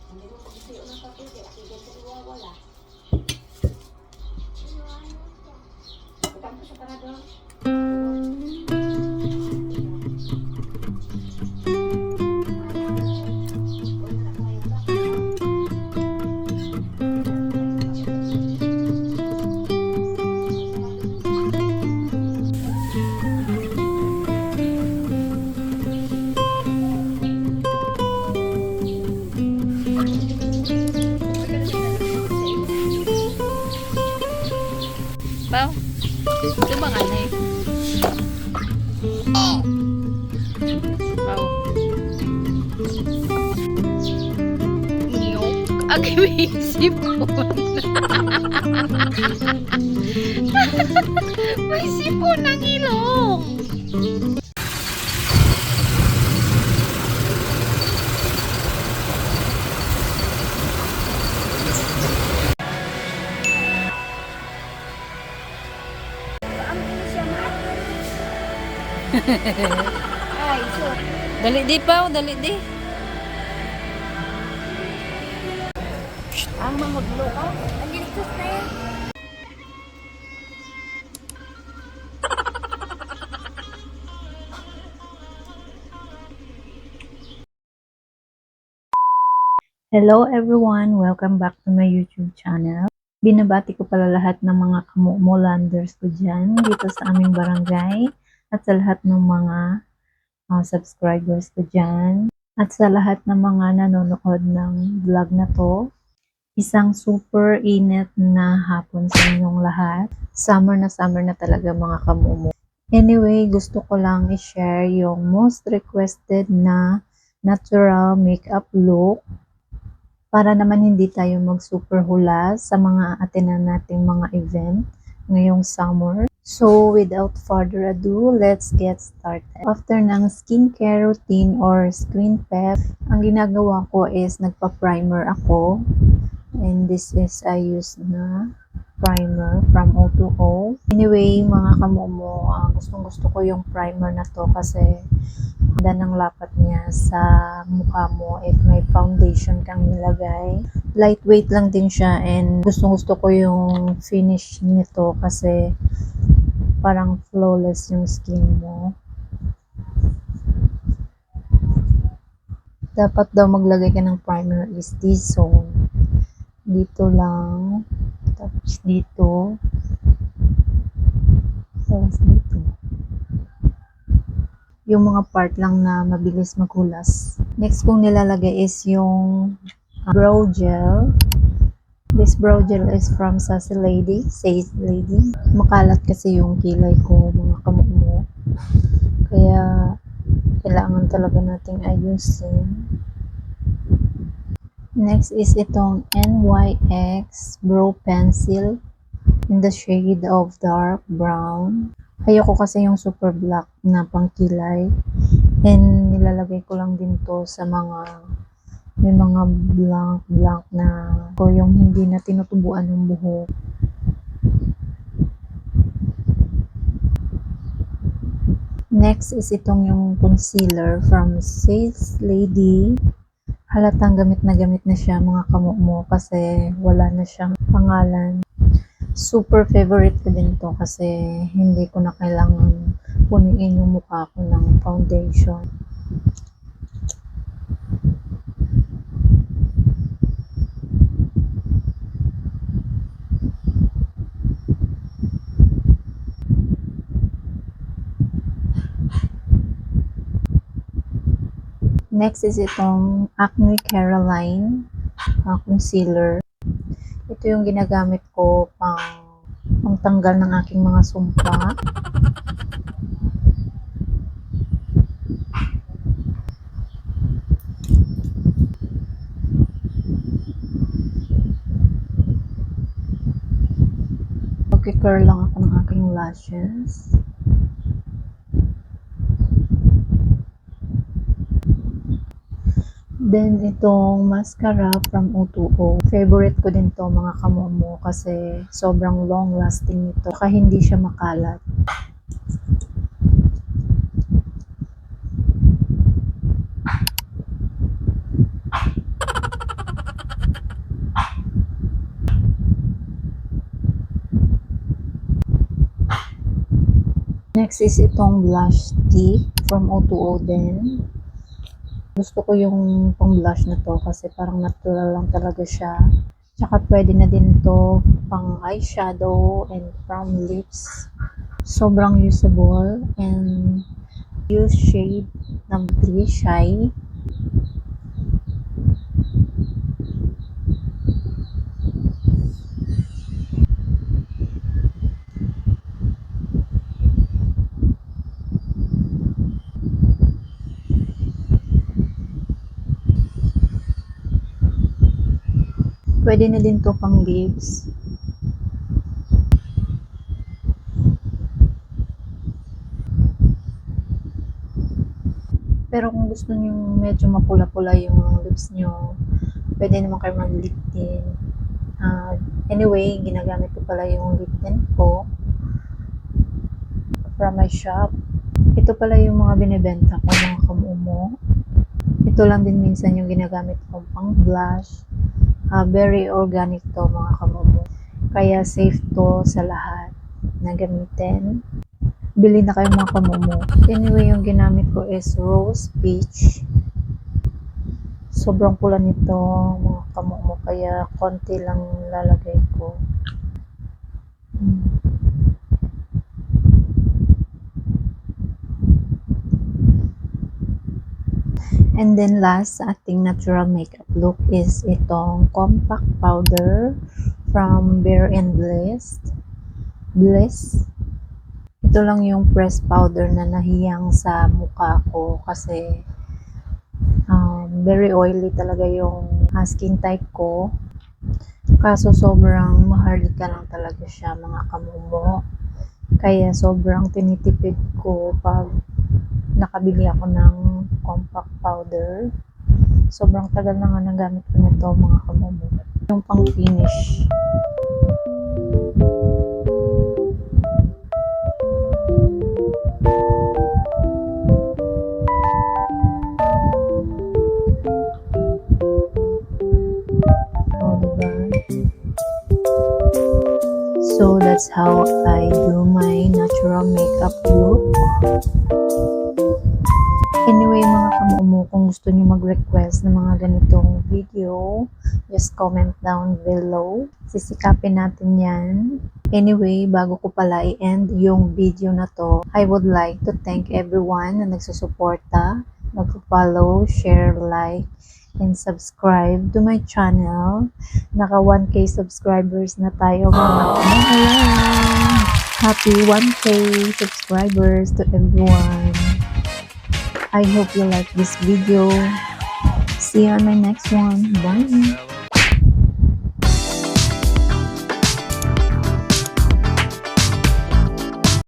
Hindi mo pagkisiyo ng papel, kaya akigan sa luwa, wala. Itampo sa parador. Bao, itu bang aneh. Bao. Nyok, agak may sipon. May sipon ang ilong. Ay, so. Dali di pa, dali di. Ang mamaglo ka? Ang gistos na yan. Hello everyone! Welcome back to my YouTube channel. Binabati ko pala lahat ng mga kamumolanders ko dyan dito sa aming barangay at sa lahat ng mga subscribers ko dyan at sa lahat ng mga nanonood ng vlog na to. Isang super init na hapon sa inyong lahat. Summer na talaga mga kamumo. Anyway, gusto ko lang i-share yung most requested na natural makeup look para naman hindi tayo mag-super hula sa mga atenan nating mga event ngayong summer. So, without further ado, let's get started. After ng skincare routine or screen prep, ang ginagawa ko is nagpa-primer ako. And this is I use na primer from O2O. Anyway, mga kamomo, gustong gusto ko yung primer na to kasi ganda ng lapat niya sa mukha mo if may foundation kang nilagay. Lightweight lang din siya and gustong gusto ko yung finish nito kasi parang flawless yung skin mo. Dapat daw maglagay ka ng primer is this zone. Dito lang. Tapos dito. Tapos dito. Yung mga part lang na mabilis maghulas. Next kong nilalagay is yung brow gel. This brow gel is from Sassy Lady. Says Lady. Makalat kasi yung kilay ko, mga kamumo. Kaya kailangan talaga nating ayusin. Next is itong NYX Brow Pencil in the shade of dark brown. Ayoko kasi yung super black na pangkilay. And nilalagay ko lang din to sa mga may mga blank na o yung hindi na tinutubuan ng buhok. Next is itong yung concealer from Says Lady. Halatang gamit na siya mga kamumo kasi wala na siyang pangalan. Super favorite ko din to kasi hindi ko na kailangan punuin yung mukha ko ng foundation. Next is itong Acne Caroline concealer. Ito yung ginagamit ko pang tanggal ng aking mga sumpa. Curl lang ako ng aking lashes. Then, itong mascara from O2O. Favorite ko din to mga kamomo kasi sobrang long lasting nito. Kaya hindi siya makalat. Next is itong blush stick from O2O din. Gusto ko yung pang blush na to kasi parang natural lang talaga siya. Tsaka pwede na din to pang eyeshadow and from lips. Sobrang usable and use shade number 3, Shy. Pwede na din to pang lips. Pero kung gusto niyo medyo mapula-pula yung lips niyo, pwede naman kayo mag-lip tint. Anyway, ginagamit ko pala yung lip tint ko from my shop. Ito pala yung mga binibenta ko, mga kamumo. Ito lang din minsan yung ginagamit ko pang blush. Very organic to, mga kamumo. Kaya safe to sa lahat na gamitin. Bili na kayo, mga kamumo. Anyway, yung ginamit ko is Rose Peach. Sobrang pula nito, mga kamumo. Kaya konti lang lalagay ko. And then last sa ating natural makeup look is itong compact powder from Bare and Bliss. Ito lang yung pressed powder na nahiyang sa mukha ko kasi very oily talaga yung skin type ko. Kaso sobrang maharlika lang talaga siya, mga kamumo. Kaya sobrang tinitipid ko pag nakabili ako ng compact powder. Sobrang tagal na nga nagamit ko nito, mga kamumo. Yung pang finish. So that's how I do my natural makeup look. Anyway, mga kamumo, kung gusto niyo mag-request ng mga ganitong video, just comment down below. Sisikapin natin yan. Anyway, bago ko pala i-end yung video na to, I would like to thank everyone na nagsusuporta, nag-follow, share, like, and subscribe to my channel. Naka 1K subscribers na tayo, mga kamumo. Happy 1K subscribers to everyone. I hope you like this video. See you on my next one. Bye.